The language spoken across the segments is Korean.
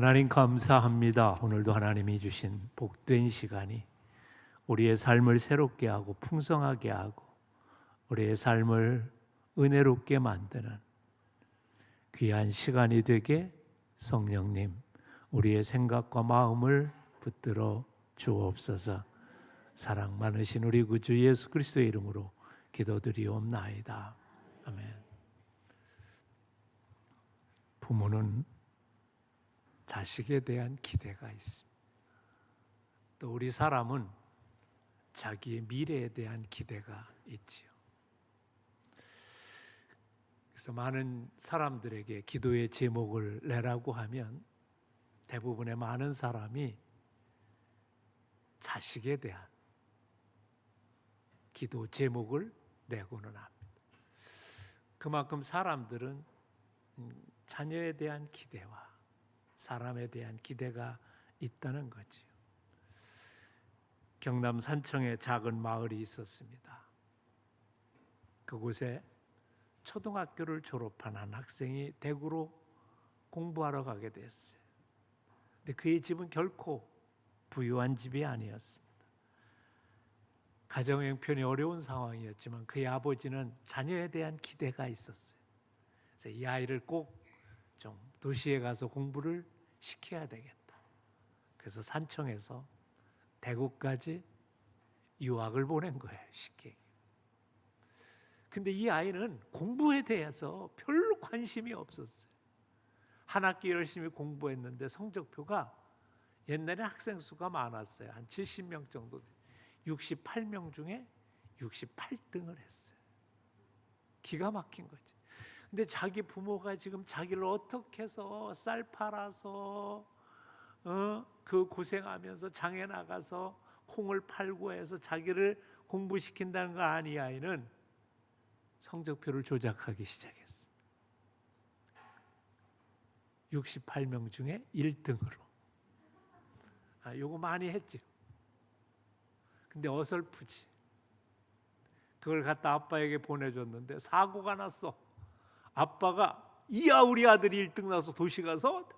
하나님 감사합니다. 오늘도 하나님이 주신 복된 시간이 우리의 삶을 새롭게 하고 풍성하게 하고 우리의 삶을 은혜롭게 만드는 귀한 시간이 되게 성령님 우리의 생각과 마음을 붙들어 주옵소서. 사랑 많으신 우리 구주 예수 그리스도의 이름으로 기도드리옵나이다. 아멘. 부모는 자식에 대한 기대가 있습니다. 또 우리 사람은 자기의 미래에 대한 기대가 있지요. 그래서 많은 사람들에게 기도의 제목을 내라고 하면 대부분의 많은 사람이 자식에 대한 기도 제목을 내고는 합니다. 그만큼 사람들은 자녀에 대한 기대와 사람에 대한 기대가 있다는 거지요. 경남 산청에 작은 마을이 있었습니다. 그곳에 초등학교를 졸업한 한 학생이 대구로 공부하러 가게 됐어요. 근데 그의 집은 결코 부유한 집이 아니었습니다. 가정 형편이 어려운 상황이었지만 그의 아버지는 자녀에 대한 기대가 있었어요. 그래서 이 아이를 꼭 좀 도시에 가서 공부를 시켜야 되겠다. 그래서 산청에서 대구까지 유학을 보낸 거예요. 쉽게. 근데 이 아이는 공부에 대해서 별로 관심이 없었어요. 한 학기 열심히 공부했는데 성적표가 옛날에 학생 수가 많았어요. 한 70명 정도. 68명 중에 68등을 했어요. 기가 막힌 거지. 근데 자기 부모가 지금 자기를 어떻게 해서 쌀 팔아서 그 고생하면서 장에 나가서 콩을 팔고 해서 자기를 공부시킨다는 거 아니 이 아이는 성적표를 조작하기 시작했어. 68명 중에 1등으로. 요거 많이 했죠. 근데 어설프지. 그걸 갖다 아빠에게 보내줬는데 사고가 났어. 아빠가 이야 우리 아들이 1등 나서 도시 가서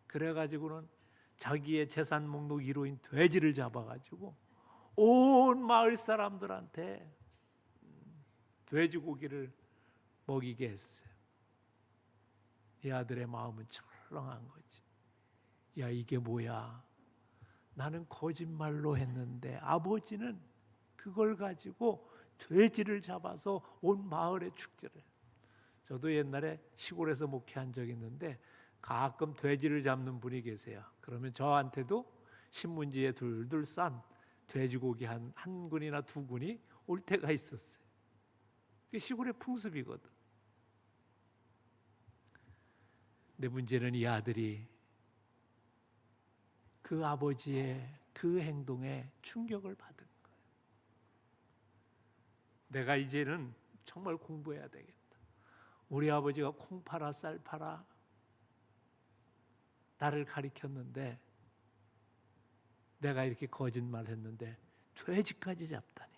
그래가지고는 자기의 재산 목록 1호인 돼지를 잡아가지고 온 마을 사람들한테 돼지고기를 먹이게 했어요. 이 아들의 마음은 철렁한 거지. 야 이게 뭐야. 나는 거짓말로 했는데 아버지는 그걸 가지고 돼지를 잡아서 온 마을에 축제를 해요. 저도 옛날에 시골에서 목회한 적이 있는데 가끔 돼지를 잡는 분이 계세요. 그러면 저한테도 신문지에 둘둘 싼 돼지고기 한 군이나 두 군이 올 때가 있었어요. 그게 시골의 풍습이거든. 근데 문제는 이 아들이 그 아버지의 그 행동에 충격을 받은 거예요. 내가 이제는 정말 공부해야 되겠다. 우리 아버지가 콩 팔아 쌀 팔아 나를 가리켰는데 내가 이렇게 거짓말했는데 돼지까지 잡다니.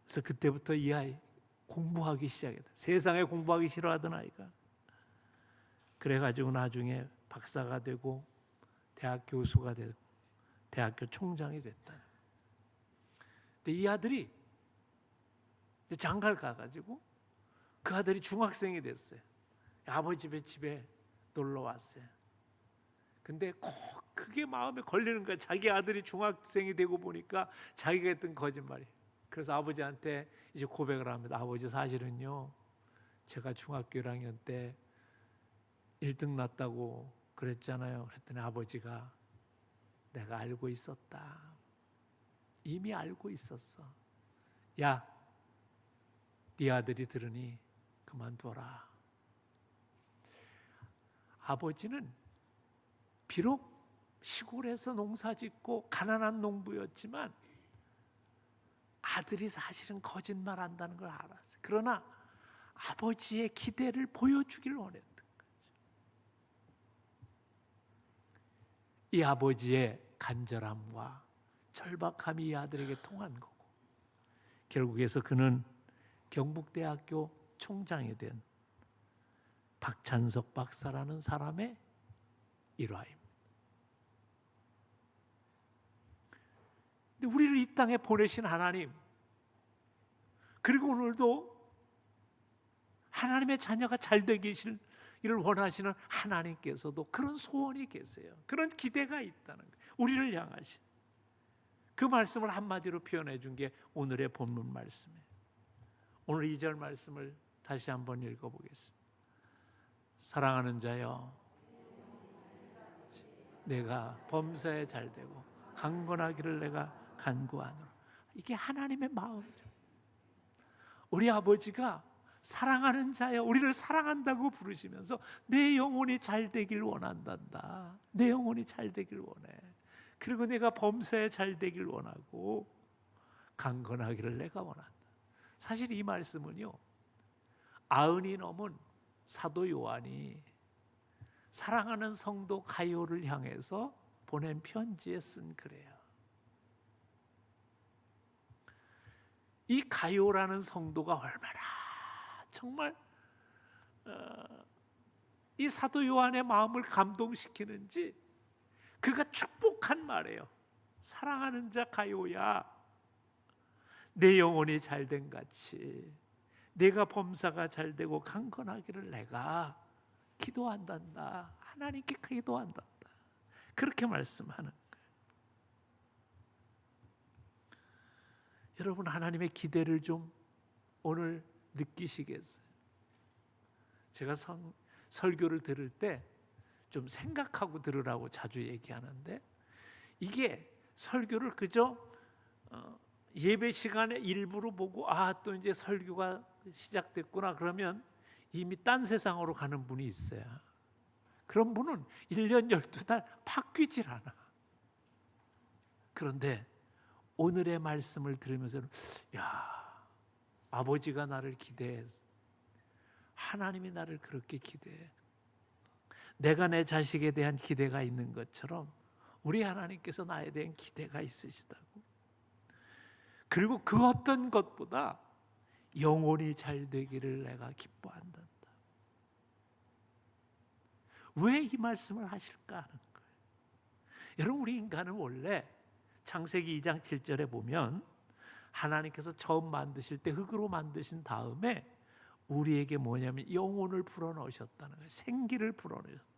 그래서 그때부터 이 아이 공부하기 시작했다. 세상에 공부하기 싫어하던 아이가. 그래가지고 나중에 박사가 되고 대학 교수가 되고 대학교 총장이 됐다. 근데 이 아들이 장가를 가가지고 그 아들이 중학생이 됐어요. 아버지 집에 놀러 왔어요. 근데 꼭 그게 마음에 걸리는 거야. 자기 아들이 중학생이 되고 보니까 자기가 했던 거짓말이. 그래서 아버지한테 이제 고백을 합니다. 아버지 사실은요. 제가 중학교 1학년 때 1등 났다고 그랬잖아요. 그랬더니 아버지가 내가 알고 있었다. 이미 알고 있었어. 야, 네 아들이 들으니 그만둬라. 아버지는 비록 시골에서 농사짓고 가난한 농부였지만 아들이 사실은 거짓말한다는 걸 알았어요. 그러나 아버지의 기대를 보여주길 원했던 거죠. 이 아버지의 간절함과 절박함이 이 아들에게 통한 거고 결국에서 그는 경북대학교 총장이 된 박찬석 박사라는 사람의 일화입니다. 근데 우리를 이 땅에 보내신 하나님, 그리고 오늘도 하나님의 자녀가 잘 되기를 원하시는 하나님께서도 그런 소원이 계세요. 그런 기대가 있다는 거예요. 우리를 향하신 그 말씀을 한마디로 표현해 준 게 오늘의 본문 말씀이에요. 오늘 2절 말씀을 다시 한번 읽어보겠습니다. 사랑하는 자여, 내가 범사에 잘되고 강건하기를 내가 간구하노라. 이게 하나님의 마음이에요. 우리 아버지가 사랑하는 자여, 우리를 사랑한다고 부르시면서 내 영혼이 잘 되길 원한단다. 내 영혼이 잘 되길 원해. 그리고 내가 범사에 잘 되길 원하고 강건하기를 내가 원한다. 사실 이 말씀은요, 90이 넘은 사도 요한이 사랑하는 성도 가요를 향해서 보낸 편지에 쓴 글이에요. 이 가요라는 성도가 얼마나 정말 이 사도 요한의 마음을 감동시키는지 그가 축복한 말이에요. 사랑하는 자 가요야, 내 영혼이 잘된 같이 내가 범사가 잘되고 강건하기를 내가 기도한단다. 하나님께 기도한단다. 그렇게 말씀하는 거예요. 여러분, 하나님의 기대를 좀 오늘 느끼시겠어요? 제가 설교를 들을 때 좀 생각하고 들으라고 자주 얘기하는데, 이게 설교를 그저 예배 시간에 일부러 보고 또 이제 설교가 시작됐구나 그러면 이미 딴 세상으로 가는 분이 있어요. 그런 분은 1년 12달 바뀌질 않아. 그런데 오늘의 말씀을 들으면서 아버지가 나를 기대해, 하나님이 나를 그렇게 기대해, 내가 내 자식에 대한 기대가 있는 것처럼 우리 하나님께서 나에 대한 기대가 있으시다고. 그리고 그 어떤 것보다 영혼이 잘 되기를 내가 기뻐한단다. 왜 이 말씀을 하실까 하는 거예요. 여러분, 우리 인간은 원래 창세기 2장 7절에 보면 하나님께서 처음 만드실 때 흙으로 만드신 다음에 우리에게 뭐냐면 영혼을 불어넣으셨다는 거예요. 생기를 불어넣으셨다.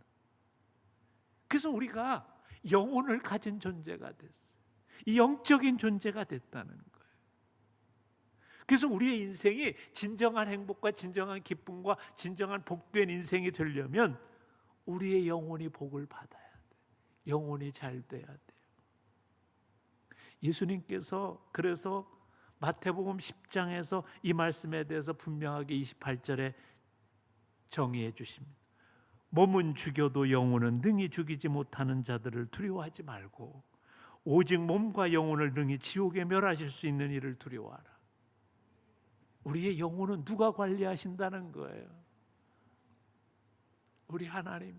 그래서 우리가 영혼을 가진 존재가 됐어요. 이 영적인 존재가 됐다는 거예요. 그래서 우리의 인생이 진정한 행복과 진정한 기쁨과 진정한 복된 인생이 되려면 우리의 영혼이 복을 받아야 돼요. 영혼이 잘 돼야 돼요. 예수님께서 그래서 마태복음 10장에서 이 말씀에 대해서 분명하게 28절에 정의해 주십니다. 몸은 죽여도 영혼은 능히 죽이지 못하는 자들을 두려워하지 말고 오직 몸과 영혼을 능히 지옥에 멸하실 수 있는 이를 두려워하라. 우리의 영혼은 누가 관리하신다는 거예요? 우리 하나님이.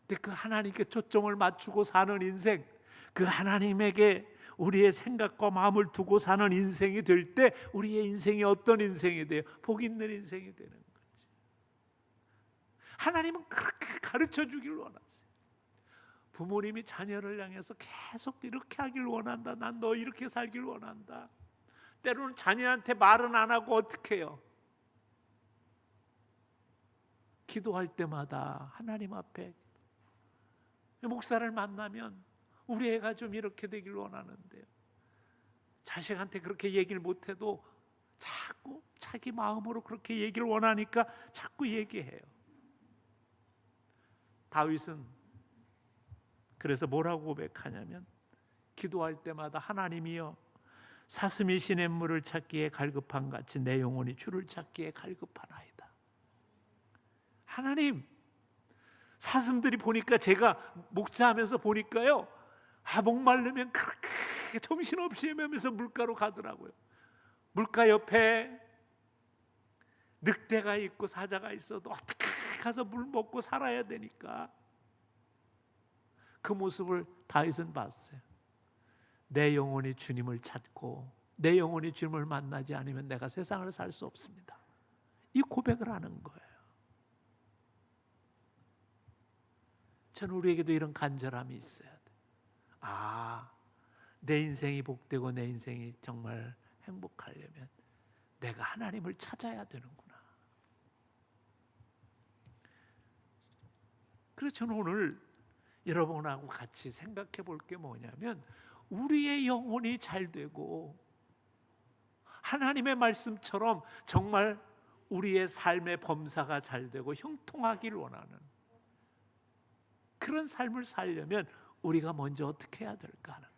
근데 그 하나님께 초점을 맞추고 사는 인생, 그 하나님에게 우리의 생각과 마음을 두고 사는 인생이 될 때 우리의 인생이 어떤 인생이 돼요? 복 있는 인생이 되는 거지. 하나님은 그렇게 가르쳐 주길 원하세요. 부모님이 자녀를 향해서 계속 이렇게 하길 원한다. 난 너 이렇게 살길 원한다. 때로는 자녀한테 말은 안 하고 어떻게 해요? 기도할 때마다 하나님 앞에, 목사를 만나면 우리 애가 좀 이렇게 되길 원하는데요. 자식한테 그렇게 얘기를 못해도 자꾸 자기 마음으로 그렇게 얘기를 원하니까 자꾸 얘기해요. 다윗은 그래서 뭐라고 고백하냐면, 기도할 때마다 하나님이여, 사슴이 시냇물을 찾기에 갈급한 같이 내 영혼이 주를 찾기에 갈급하나이다. 하나님, 사슴들이 보니까, 제가 목자하면서 보니까요, 목마르면 그렇게 정신없이 헤매면서 물가로 가더라고요. 물가 옆에 늑대가 있고 사자가 있어도 어떻게 가서 물 먹고 살아야 되니까 그 모습을 다윗은 봤어요. 내 영혼이 주님을 찾고 내 영혼이 주님을 만나지 않으면 내가 세상을 살 수 없습니다. 이 고백을 하는 거예요. 저는 우리에게도 이런 간절함이 있어야 돼. 내 인생이 복되고 내 인생이 정말 행복하려면 내가 하나님을 찾아야 되는구나. 그래서 저는 오늘 여러분하고 같이 생각해 볼 게 뭐냐면, 우리의 영혼이 잘 되고 하나님의 말씀처럼 정말 우리의 삶의 범사가 잘 되고 형통하기를 원하는 그런 삶을 살려면 우리가 먼저 어떻게 해야 될까 하는.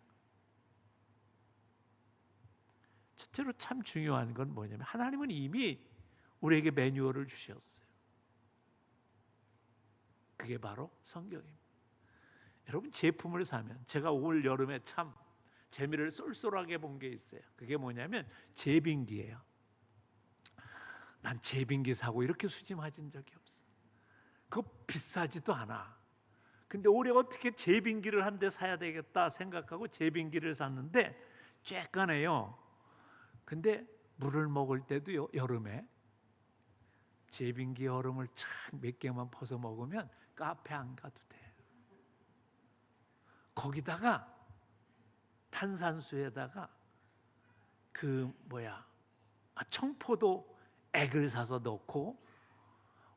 첫째로 참 중요한 건 뭐냐면, 하나님은 이미 우리에게 매뉴얼을 주셨어요. 그게 바로 성경입니다. 여러분, 제품을 사면, 제가 올 여름에 참 재미를 쏠쏠하게 본 게 있어요. 그게 뭐냐면 제빙기예요. 난 제빙기 사고 이렇게 수지 맞은 적이 없어. 그거 비싸지도 않아. 근데 올해 어떻게 제빙기를 한 대 사야 되겠다 생각하고 제빙기를 샀는데 쬐까네요. 근데 물을 먹을 때도 여름에 제빙기 얼음을 착 몇 개만 퍼서 먹으면 카페 안 가도 돼. 거기다가 탄산수에다가 청포도 액을 사서 넣고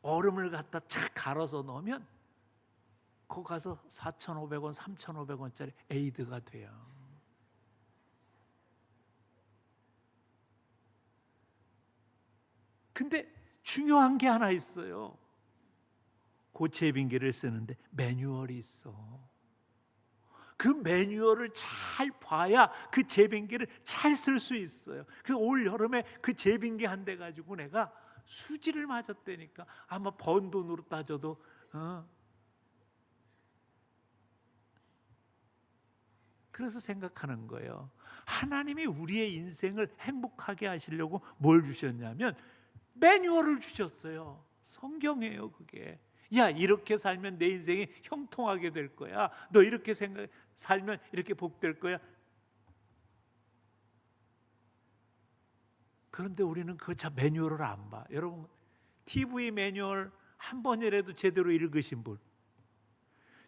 얼음을 갖다 착 갈아서 넣으면 거기 가서 4,500원, 3,500원짜리 에이드가 돼요. 근데 중요한 게 하나 있어요. 그 제빙기를 쓰는데 매뉴얼이 있어. 그 매뉴얼을 잘 봐야 그 제빙기를 잘 쓸 수 있어요. 그 올 여름에 그 제빙기 한 대 가지고 내가 수지를 맞았다니까. 아마 번 돈으로 따져도 그래서 생각하는 거예요. 하나님이 우리의 인생을 행복하게 하시려고 뭘 주셨냐면 매뉴얼을 주셨어요. 성경이에요, 그게. 야, 이렇게 살면 내 인생이 형통하게 될 거야. 너 이렇게 살면 이렇게 복될 거야. 그런데 우리는 그 매뉴얼을 안 봐. 여러분, TV 매뉴얼 한 번이라도 제대로 읽으신 분?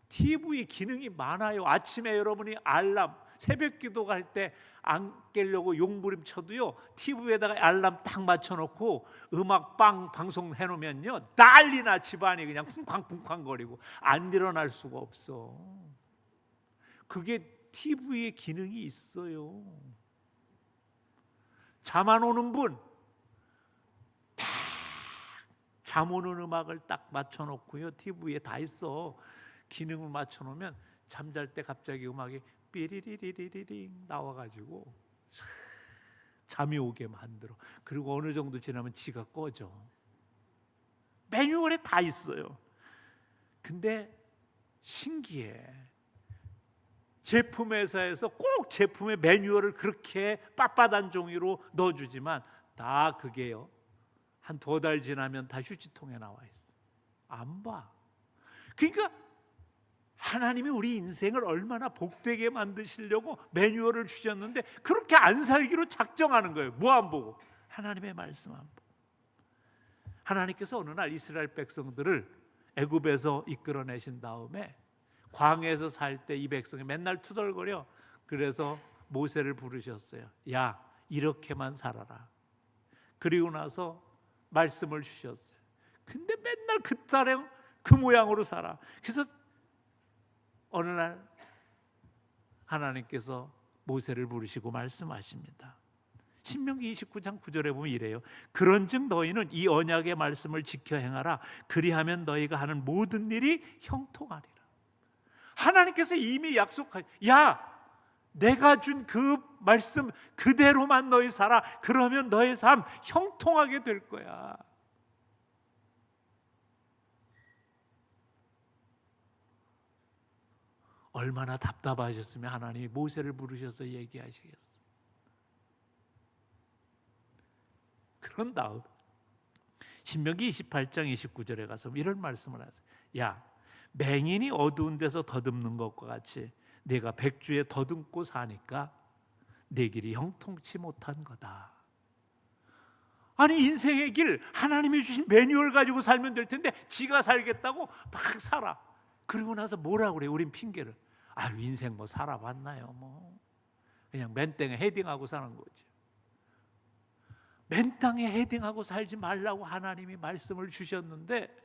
TV 기능이 많아요. 아침에 여러분이 알람, 새벽 기도 갈 때 안 깨려고 용부림 쳐도요, TV에다가 알람 딱 맞춰놓고 음악 방송 해놓으면요, 난리나 집안이 그냥 쿵쾅쿵쾅 거리고 안 일어날 수가 없어. 그게 TV의 기능이 있어요. 잠 안 오는 분, 딱 잠 오는 음악을 딱 맞춰놓고요, TV에 다 있어. 기능을 맞춰놓으면 잠잘 때 갑자기 음악이 삐리리리리링 나와가지고 잠이 오게 만들어. 그리고 어느 정도 지나면 지가 꺼져. 매뉴얼에 다 있어요. 근데 신기해. 제품 회사에서 꼭 제품의 매뉴얼을 그렇게 빳빳한 종이로 넣어주지만 다 그게요, 한 2달 지나면 다 휴지통에 나와 있어. 안 봐. 그러니까 하나님이 우리 인생을 얼마나 복되게 만드시려고 매뉴얼을 주셨는데 그렇게 안 살기로 작정하는 거예요. 뭐 안 보고? 하나님의 말씀 안 보고. 하나님께서 어느 날 이스라엘 백성들을 애굽에서 이끌어내신 다음에 광야에서 살 때 이 백성이 맨날 투덜거려. 그래서 모세를 부르셨어요. 야, 이렇게만 살아라. 그리고 나서 말씀을 주셨어요. 근데 맨날 그 모양으로 살아. 그래서 어느 날 하나님께서 모세를 부르시고 말씀하십니다. 신명기 29장 9절에 보면 이래요. 그런즉 너희는 이 언약의 말씀을 지켜 행하라. 그리하면 너희가 하는 모든 일이 형통하리라. 하나님께서 이미 약속한, 야, 내가 준 그 말씀 그대로만 너희 살아. 그러면 너의 삶 형통하게 될 거야. 얼마나 답답하셨으면 하나님이 모세를 부르셔서 얘기하시겠어요. 그런 다음 신명기 28장 29절에 가서 이런 말씀을 하세요. 야, 맹인이 어두운 데서 더듬는 것과 같이 내가 백주에 더듬고 사니까 내 길이 형통치 못한 거다. 아니, 인생의 길 하나님이 주신 매뉴얼 가지고 살면 될 텐데 지가 살겠다고 막 살아. 그러고 나서 뭐라고 그래? 우린 핑계를. 인생 뭐 살아봤나요? 뭐 그냥 맨땅에 헤딩하고 사는 거지. 맨땅에 헤딩하고 살지 말라고 하나님이 말씀을 주셨는데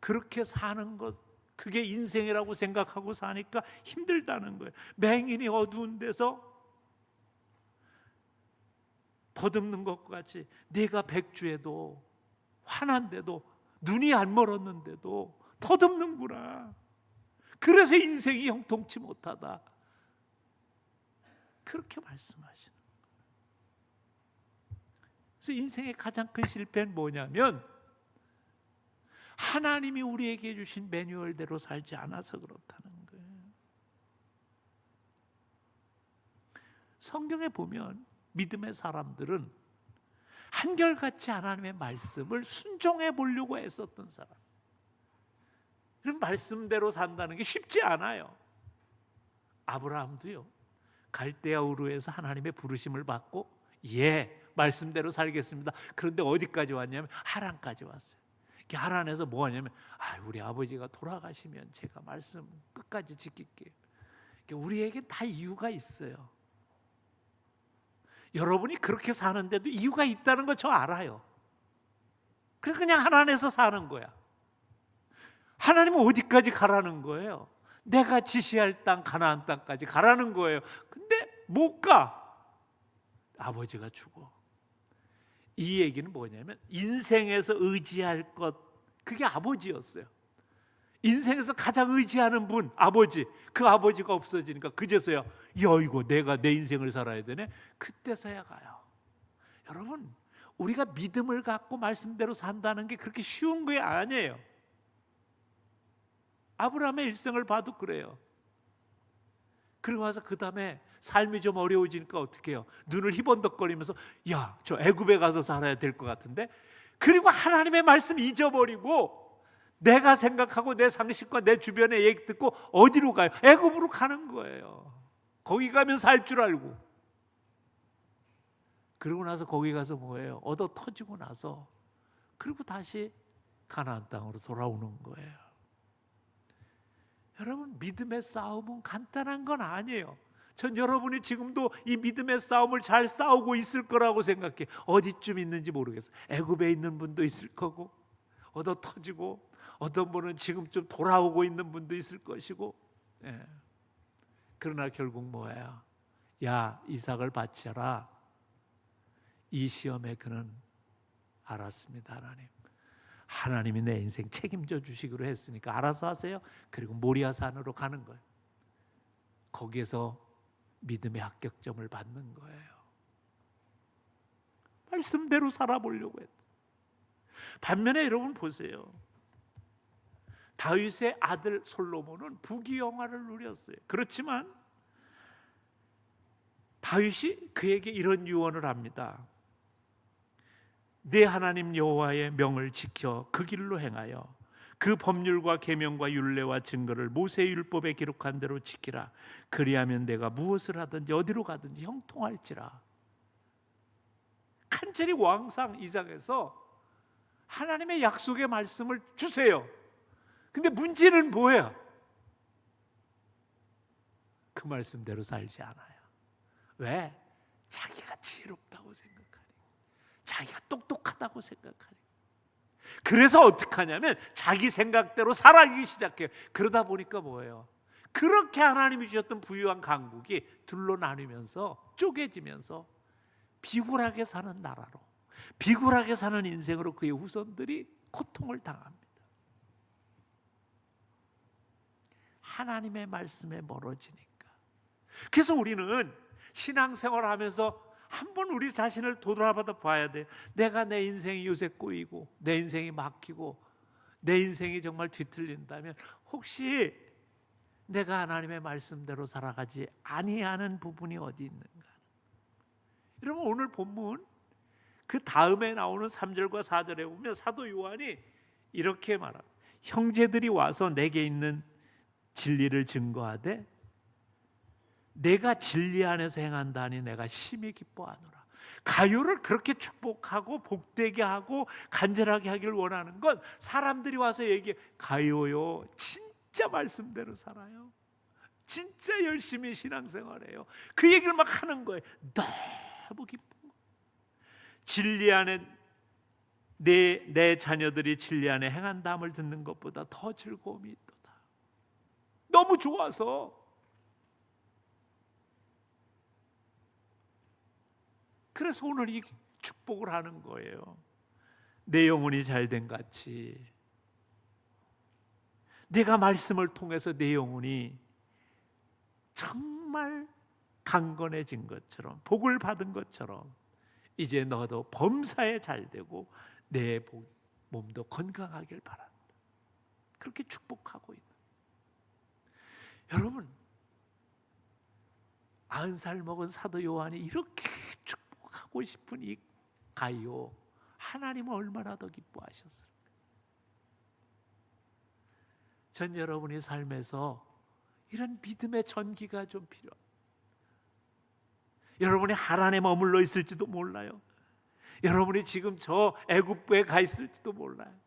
그렇게 사는 것, 그게 인생이라고 생각하고 사니까 힘들다는 거예요. 맹인이 어두운 데서 더듬는 것과 같이 내가 백주에도 환한데도 눈이 안 멀었는데도 더듬는구나. 그래서 인생이 형통치 못하다. 그렇게 말씀하시는 거예요. 그래서 인생의 가장 큰 실패는 뭐냐면 하나님이 우리에게 주신 매뉴얼대로 살지 않아서 그렇다는 거예요. 성경에 보면 믿음의 사람들은 한결같이 하나님의 말씀을 순종해 보려고 애썼던 사람. 그런 말씀대로 산다는 게 쉽지 않아요. 아브라함도요, 갈대아 우르에서 하나님의 부르심을 받고 말씀대로 살겠습니다. 그런데 어디까지 왔냐면 하란까지 왔어요. 하란에서 뭐 하냐면 우리 아버지가 돌아가시면 제가 말씀 끝까지 지킬게요. 우리에겐 다 이유가 있어요. 여러분이 그렇게 사는데도 이유가 있다는 거 저 알아요. 그래서 그냥 하나님에서 사는 거야. 하나님은 어디까지 가라는 거예요? 내가 지시할 땅 가나안 땅까지 가라는 거예요. 근데 못 가. 아버지가 죽어. 이 얘기는 뭐냐면 인생에서 의지할 것, 그게 아버지였어요. 인생에서 가장 의지하는 분, 아버지. 그 아버지가 없어지니까 그제서야 이거 내가 내 인생을 살아야 되네. 그때서야 가요. 여러분, 우리가 믿음을 갖고 말씀대로 산다는 게 그렇게 쉬운 게 아니에요. 아브라함의 일생을 봐도 그래요. 그리고 와서 그 다음에 삶이 좀 어려워지니까 어떻게 해요? 눈을 희번덕거리면서 저 애굽에 가서 살아야 될 것 같은데, 그리고 하나님의 말씀 잊어버리고 내가 생각하고 내 상식과 내 주변의 얘기 듣고 어디로 가요? 애굽으로 가는 거예요. 거기 가면 살 줄 알고. 그러고 나서 거기 가서 뭐예요? 얻어 터지고 나서 그리고 다시 가나안 땅으로 돌아오는 거예요. 여러분, 믿음의 싸움은 간단한 건 아니에요. 전 여러분이 지금도 이 믿음의 싸움을 잘 싸우고 있을 거라고 생각해요. 어디쯤 있는지 모르겠어요. 애굽에 있는 분도 있을 거고, 얻어 터지고, 어떤 분은 지금쯤 돌아오고 있는 분도 있을 것이고. 그러나 결국 뭐예요? 이삭을 바쳐라. 이 시험에 그는 알았습니다. 하나님이 내 인생 책임져 주시기로 했으니까 알아서 하세요. 그리고 모리아산으로 가는 거예요. 거기에서 믿음의 합격점을 받는 거예요. 말씀대로 살아보려고 했다. 반면에 여러분 보세요. 다윗의 아들 솔로몬은 부귀영화를 누렸어요. 그렇지만 다윗이 그에게 이런 유언을 합니다. 내 하나님 여호와의 명을 지켜 그 길로 행하여 그 법률과 계명과 율례와 증거를 모세의 율법에 기록한 대로 지키라. 그리하면 내가 무엇을 하든지 어디로 가든지 형통할지라. 간절히 왕상 이장에서 하나님의 약속의 말씀을 주세요. 근데 문제는 뭐예요? 그 말씀대로 살지 않아요. 왜? 자기가 지혜롭다고 생각하니, 자기가 똑똑하다고 생각하니. 그래서 어떻게 하냐면 자기 생각대로 살아가기 시작해요. 그러다 보니까 뭐예요? 그렇게 하나님이 주셨던 부유한 강국이 둘로 나뉘면서 쪼개지면서 비굴하게 사는 나라로, 비굴하게 사는 인생으로 그의 후손들이 고통을 당합니다. 하나님의 말씀에 멀어지니까. 그래서 우리는 신앙생활을 하면서 한번 우리 자신을 돌아보다 봐야 돼. 내가 내 인생이 요새 꼬이고 내 인생이 막히고 내 인생이 정말 뒤틀린다면 혹시 내가 하나님의 말씀대로 살아가지 아니하는 부분이 어디 있는가? 여러분, 오늘 본문 그 다음에 나오는 3절과 4절에 보면 사도 요한이 이렇게 말합니다. 형제들이 와서 내게 있는 진리를 증거하되 내가 진리 안에서 행한다니 내가 심히 기뻐하노라. 가요를 그렇게 축복하고 복되게 하고 간절하게 하기를 원하는 건 사람들이 와서 얘기해. 가요요, 진짜 진짜 말씀대로 살아요. 진짜 열심히 신앙생활해요. 그 얘기를 막 하는 거예요. 너무 기쁜 거예요. 진리 안에 내 자녀들이 진리 안에 행한다함을 듣는 것보다 더 즐거움이 있도다. 너무 좋아서. 그래서 오늘 이 축복을 하는 거예요. 내 영혼이 잘된 같이 내가 말씀을 통해서 내 영혼이 정말 강건해진 것처럼, 복을 받은 것처럼 이제 너도 범사에 잘되고 내 몸도 건강하길 바란다. 그렇게 축복하고 있는. 여러분, 90살 먹은 사도 요한이 이렇게 축복하고 싶은 이 가이오, 하나님은 얼마나 더 기뻐하셨을까? 전 여러분의 삶에서 이런 믿음의 전기가 좀 필요합니다. 여러분이 하란에 머물러 있을지도 몰라요. 여러분이 지금 저 애굽에 가 있을지도 몰라요.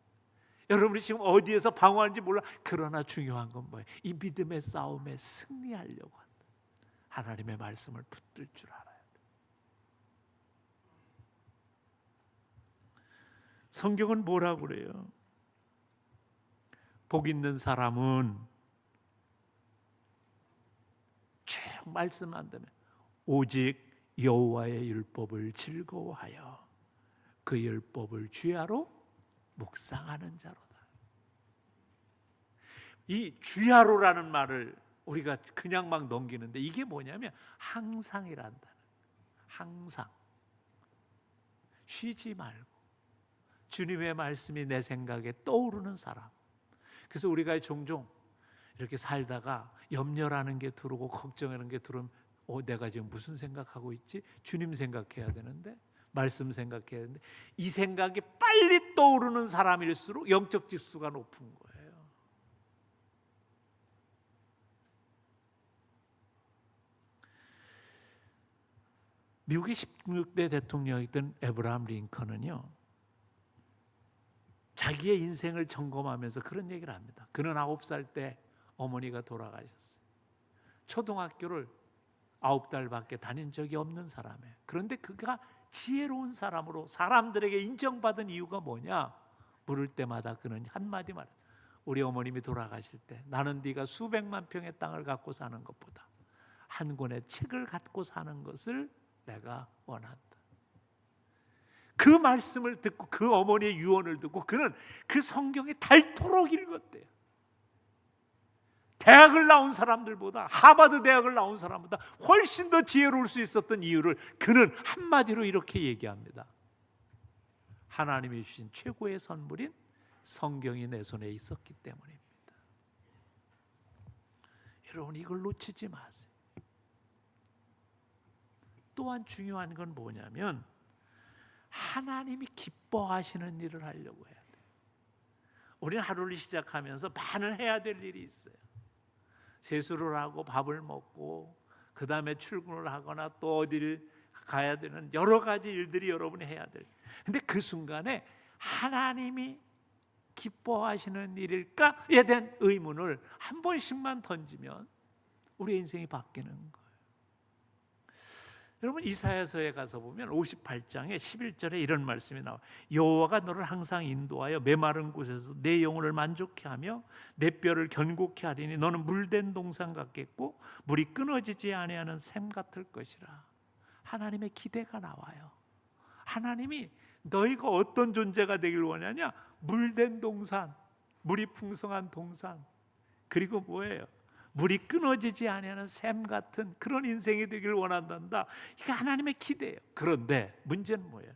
여러분이 지금 어디에서 방황하는지 몰라. 그러나 중요한 건 뭐예요? 이 믿음의 싸움에 승리하려고 한다. 하나님의 말씀을 붙들 줄 알아야 돼. 성경은 뭐라고 그래요? 복 있는 사람은 쭉 말씀한다면 오직 여호와의 율법을 즐거워하여 그 율법을 주야로 묵상하는 자로다. 이 주야로라는 말을 우리가 그냥 막 넘기는데 이게 뭐냐면 항상이란다. 항상 쉬지 말고 주님의 말씀이 내 생각에 떠오르는 사람. 그래서 우리가 종종 이렇게 살다가 염려라는 게 들어오고 걱정하는 게 들어오면 내가 지금 무슨 생각하고 있지? 주님 생각해야 되는데, 말씀 생각해야 되는데, 이 생각이 빨리 떠오르는 사람일수록 영적 지수가 높은 거예요. 미국의 16대 대통령이었던 에브라함 링컨은요, 자기의 인생을 점검하면서 그런 얘기를 합니다. 그는 9살 때 어머니가 돌아가셨어요. 초등학교를 9달밖에 다닌 적이 없는 사람이에요. 그런데 그가 지혜로운 사람으로 사람들에게 인정받은 이유가 뭐냐? 물을 때마다 그는 한마디 말해요. 우리 어머님이 돌아가실 때 나는 네가 수백만 평의 땅을 갖고 사는 것보다 한 권의 책을 갖고 사는 것을 내가 원한다. 그 말씀을 듣고 그 어머니의 유언을 듣고 그는 그 성경이 닳도록 읽었대요. 대학을 나온 사람들보다, 하버드 대학을 나온 사람보다 훨씬 더 지혜로울 수 있었던 이유를 그는 한마디로 이렇게 얘기합니다. 하나님이 주신 최고의 선물인 성경이 내 손에 있었기 때문입니다. 여러분, 이걸 놓치지 마세요. 또한 중요한 건 뭐냐면 하나님이 기뻐하시는 일을 하려고 해야 돼요. 우리는 하루를 시작하면서 많은 해야 될 일이 있어요. 세수를 하고 밥을 먹고 그 다음에 출근을 하거나 또 어디를 가야 되는 여러 가지 일들이 여러분이 해야 돼요. 근데 그 순간에 하나님이 기뻐하시는 일일까에 대한 의문을 한 번씩만 던지면 우리의 인생이 바뀌는 거예요. 여러분, 이사야서에 가서 보면 58장에 11절에 이런 말씀이 나와요. 여호와가 너를 항상 인도하여 메마른 곳에서 내 영혼을 만족케 하며 내 뼈를 견고케 하리니 너는 물된 동산 같겠고 물이 끊어지지 아니하는 샘 같을 것이라. 하나님의 기대가 나와요. 하나님이 너희가 어떤 존재가 되길 원하냐? 물된 동산, 물이 풍성한 동산, 그리고 뭐예요? 물이 끊어지지 아니하는 샘 같은 그런 인생이 되기를 원한단다. 이게 하나님의 기대예요. 그런데 문제는 뭐예요?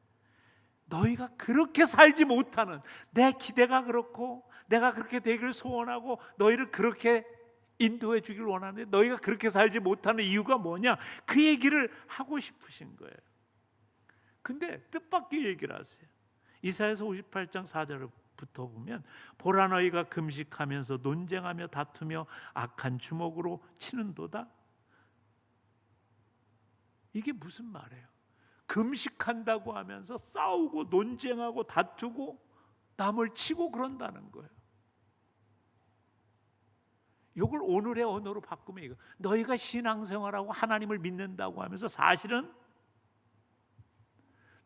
너희가 그렇게 살지 못하는, 내 기대가 그렇고 내가 그렇게 되기를 소원하고 너희를 그렇게 인도해 주길 원하는데 너희가 그렇게 살지 못하는 이유가 뭐냐? 그 얘기를 하고 싶으신 거예요. 근데 뜻밖의 얘기를 하세요. 이사야서 58장 4절부터 보면 보라 너희가 금식하면서 논쟁하며 다투며 악한 주먹으로 치는도다. 이게 무슨 말이에요? 금식한다고 하면서 싸우고 논쟁하고 다투고 남을 치고 그런다는 거예요. 이걸 오늘의 언어로 바꾸면 이거, 너희가 신앙생활하고 하나님을 믿는다고 하면서 사실은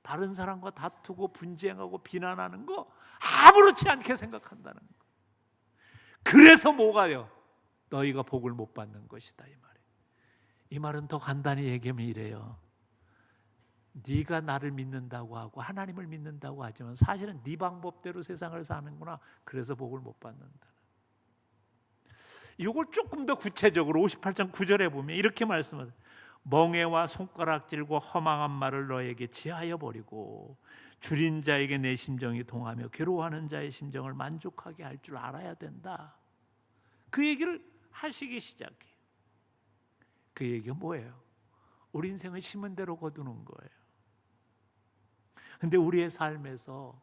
다른 사람과 다투고 분쟁하고 비난하는 거 아무렇지 않게 생각한다는 거. 그래서 뭐가요? 너희가 복을 못 받는 것이다, 이 말이에요. 이 말은 더 간단히 얘기하면 이래요. 네가 나를 믿는다고 하고 하나님을 믿는다고 하지만 사실은 네 방법대로 세상을 사는구나. 그래서 복을 못 받는다. 이걸 조금 더 구체적으로 58장 9절에 보면 이렇게 말씀하세요. 멍에와 손가락질과 허망한 말을 너에게 지하여 버리고 줄인 자에게 내 심정이 동하며 괴로워하는 자의 심정을 만족하게 할 줄 알아야 된다. 그 얘기를 하시기 시작해요. 그 얘기가 뭐예요? 우리 인생은 심은 대로 거두는 거예요. 근데 우리의 삶에서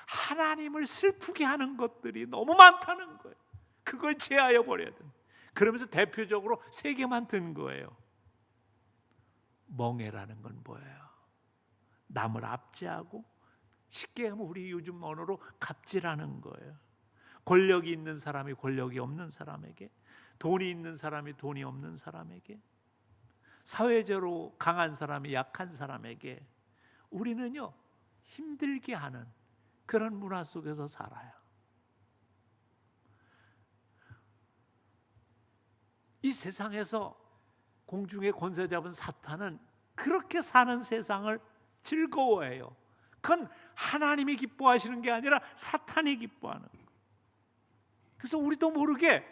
하나님을 슬프게 하는 것들이 너무 많다는 거예요. 그걸 제하여 버려야 된다. 그러면서 대표적으로 세 개만 든 거예요. 멍해라는 건 뭐예요? 남을 압제하고, 쉽게 하면 우리 요즘 언어로 갑질하는 거예요. 권력이 있는 사람이 권력이 없는 사람에게, 돈이 있는 사람이 돈이 없는 사람에게, 사회적으로 강한 사람이 약한 사람에게 우리는요 힘들게 하는 그런 문화 속에서 살아요. 이 세상에서 공중의 권세 잡은 사탄은 그렇게 사는 세상을 즐거워해요. 그건 하나님이 기뻐하시는 게 아니라 사탄이 기뻐하는 거예요. 그래서 우리도 모르게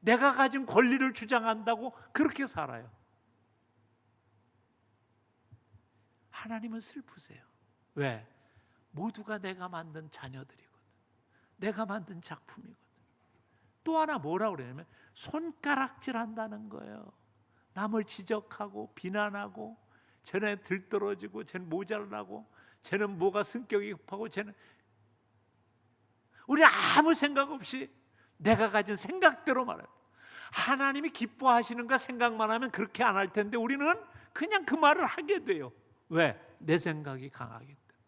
내가 가진 권리를 주장한다고 그렇게 살아요. 하나님은 슬프세요. 왜? 모두가 내가 만든 자녀들이거든. 내가 만든 작품이거든. 또 하나 뭐라고 그러냐면 손가락질 한다는 거예요. 남을 지적하고 비난하고, 쟤는 들떨어지고, 쟤는 모자라고, 쟤는 뭐가 성격이 급하고, 쟤는, 우리 아무 생각 없이 내가 가진 생각대로 말해요. 하나님이 기뻐하시는가 생각만 하면 그렇게 안 할 텐데 우리는 그냥 그 말을 하게 돼요. 왜? 내 생각이 강하기 때문에.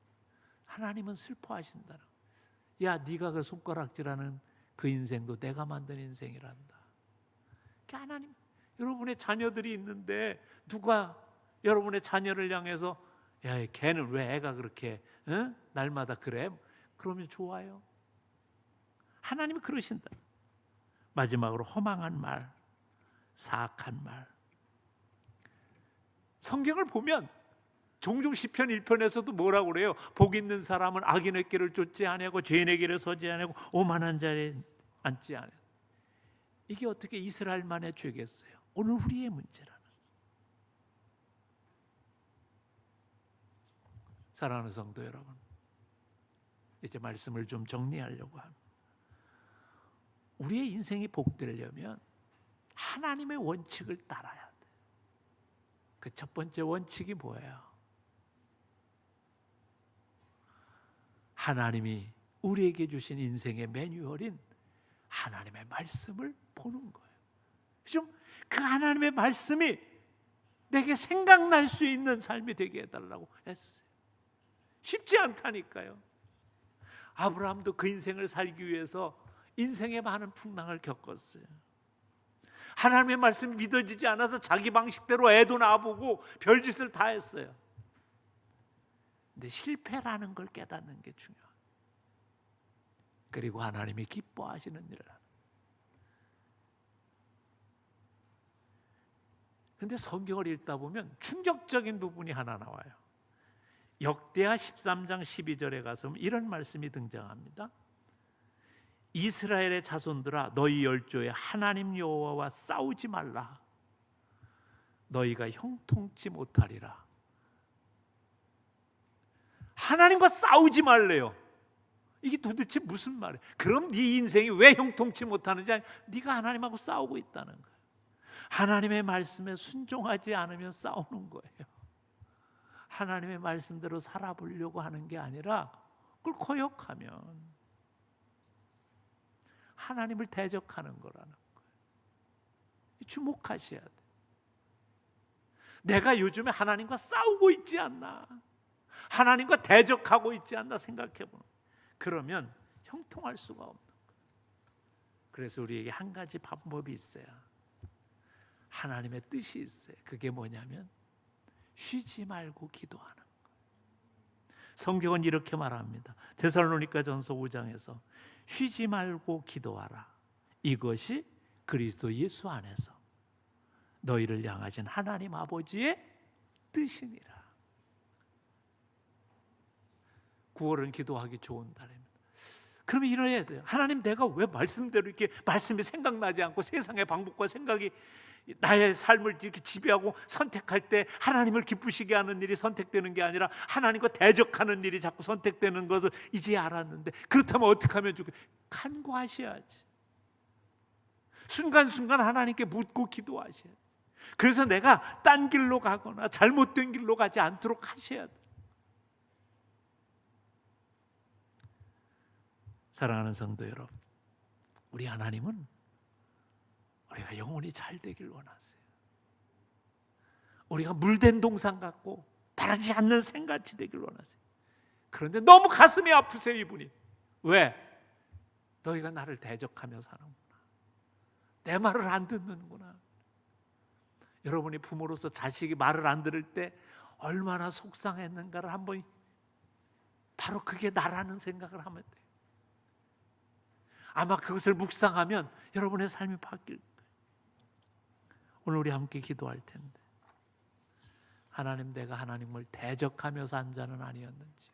하나님은 슬퍼하신다는 거예요. 야, 네가 그 손가락질하는 그 인생도 내가 만든 인생이란다. 하나님, 여러분의 자녀들이 있는데 누가 여러분의 자녀를 향해서 야, 걔는 왜 애가 그렇게 날마다 그래? 그러면 좋아요. 하나님이 그러신다. 마지막으로 허망한 말, 사악한 말. 성경을 보면 종종 시편 1편에서도 뭐라고 그래요? 복 있는 사람은 악인의 길을 쫓지 아니하고 죄인의 길에 서지 아니하고 오만한 자리에 앉지 아니하고. 이게 어떻게 이스라엘만의 죄겠어요? 오늘 우리의 문제라는. 사랑하는 성도 여러분, 이제 말씀을 좀 정리하려고 합니다. 우리의 인생이 복되려면 하나님의 원칙을 따라야 돼. 그 첫 번째 원칙이 뭐예요? 하나님이 우리에게 주신 인생의 매뉴얼인 하나님의 말씀을 보는 거예요. 좀 그 하나님의 말씀이 내게 생각날 수 있는 삶이 되게 해달라고 했어요. 쉽지 않다니까요. 아브라함도 그 인생을 살기 위해서 인생의 많은 풍랑을 겪었어요. 하나님의 말씀이 믿어지지 않아서 자기 방식대로 애도 낳아보고 별짓을 다 했어요. 근데 실패라는 걸 깨닫는 게 중요해요. 그리고 하나님이 기뻐하시는 일을 하는. 근데 성경을 읽다 보면 충격적인 부분이 하나 나와요. 역대하 13장 12절에 가서 이런 말씀이 등장합니다. 이스라엘의 자손들아, 너희 열조에 하나님 여호와와 싸우지 말라. 너희가 형통치 못하리라. 하나님과 싸우지 말래요. 이게 도대체 무슨 말이에요? 그럼 네 인생이 왜 형통치 못하는지 아니, 네가 하나님하고 싸우고 있다는 거예요. 하나님의 말씀에 순종하지 않으면 싸우는 거예요. 하나님의 말씀대로 살아보려고 하는 게 아니라 그걸 거역하면 하나님을 대적하는 거라는 거예요. 주목하셔야 돼. 내가 요즘에 하나님과 싸우고 있지 않나, 하나님과 대적하고 있지 않나 생각해 보는. 그러면 형통할 수가 없는 거예요. 그래서 우리에게 한 가지 방법이 있어요. 하나님의 뜻이 있어요. 그게 뭐냐면 쉬지 말고 기도하는 거예요. 성경은 이렇게 말합니다. 데살로니가전서 5장에서 쉬지 말고 기도하라. 이것이 그리스도 예수 안에서 너희를 향하신 하나님 아버지의 뜻이니라. 9월은 기도하기 좋은 달입니다. 그러면 이래야 돼요. 하나님, 내가 왜 말씀대로 이렇게 말씀이 생각나지 않고 세상의 방법과 생각이 나의 삶을 이렇게 지배하고 선택할 때 하나님을 기쁘시게 하는 일이 선택되는 게 아니라 하나님과 대적하는 일이 자꾸 선택되는 것을 이제 알았는데, 그렇다면 어떻게 하면 좋겠어요? 간구하셔야지. 순간순간 하나님께 묻고 기도하셔야지. 그래서 내가 딴 길로 가거나 잘못된 길로 가지 않도록 하셔야 돼요. 사랑하는 성도 여러분, 우리 하나님은 우리가 영혼이 잘 되길 원하세요. 우리가 물된 동산 같고 바라지 않는 생같이 되길 원하세요. 그런데 너무 가슴이 아프세요, 이분이. 왜? 너희가 나를 대적하며 사는구나. 내 말을 안 듣는구나. 여러분이 부모로서 자식이 말을 안 들을 때 얼마나 속상했는가를 한번, 바로 그게 나라는 생각을 하면 돼요. 아마 그것을 묵상하면 여러분의 삶이 바뀔 거예요. 오늘 우리 함께 기도할 텐데, 하나님, 내가 하나님을 대적하며 산 자는 아니었는지,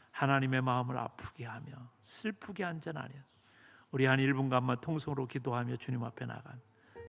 하나님의 마음을 아프게 하며 슬프게 한 자는 아니었는지, 우리 한 1분간만 통성으로 기도하며 주님 앞에 나갑니다.